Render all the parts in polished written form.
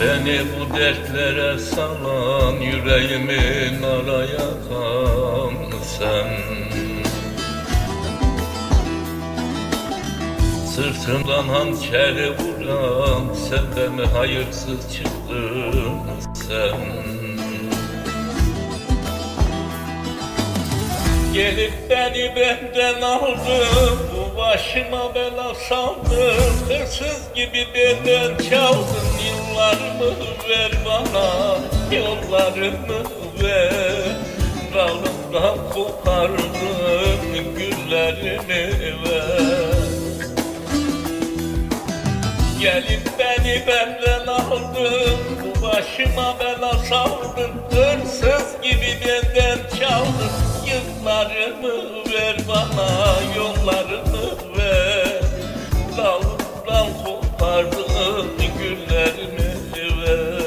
Beni bu dertlere salan, yüreğimi nara yakan sen. Sırtımdan hançeri vuran, sen de mi hayırsız çıktın sen? Gelip beni benden aldın, bu başıma bela saldın. Hırsız gibi benden çaldın, yıllarımı ver bana, yollarımı ver. Dalımdan kopardın, güllerimi ver. Gelip beni benden aldın, bu başıma bela saldın. Hırsız gibi benden çaldın, yıllarımı ver bana, yollarımı ver. Dalımdan kopardın, güllerimi ver.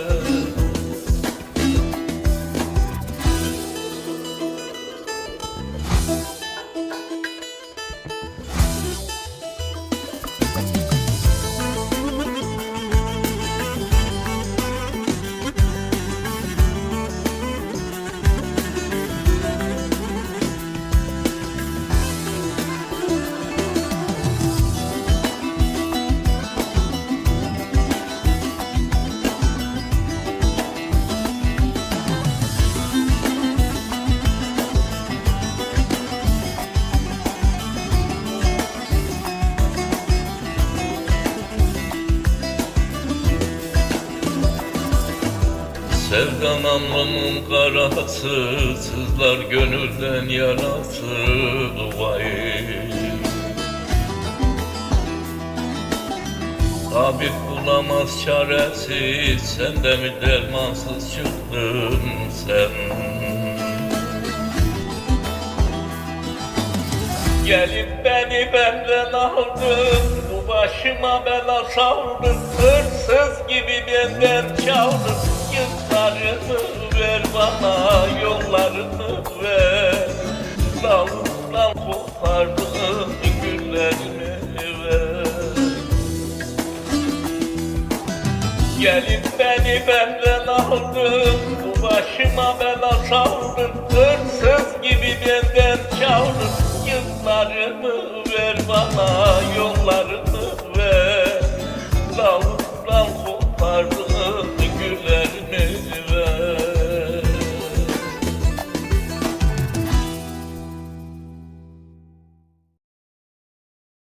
Sevdan alnımın karası, sızlar gönülden yarası, vay. Tabip bulamaz çaresi, sen de mi dermansız çıktın sen? Gelip beni benden aldın, bu başıma bela saldın. Hırsız gibi benden çaldın, yıllarımı ver bana, yollarımı ver. Dalımdan kopardın, güllerimi ver. Gelip beni benden aldın, bu başıma bela saldın. Hırsız gibi benden çaldın, yıllarımı ver bana, yollarımı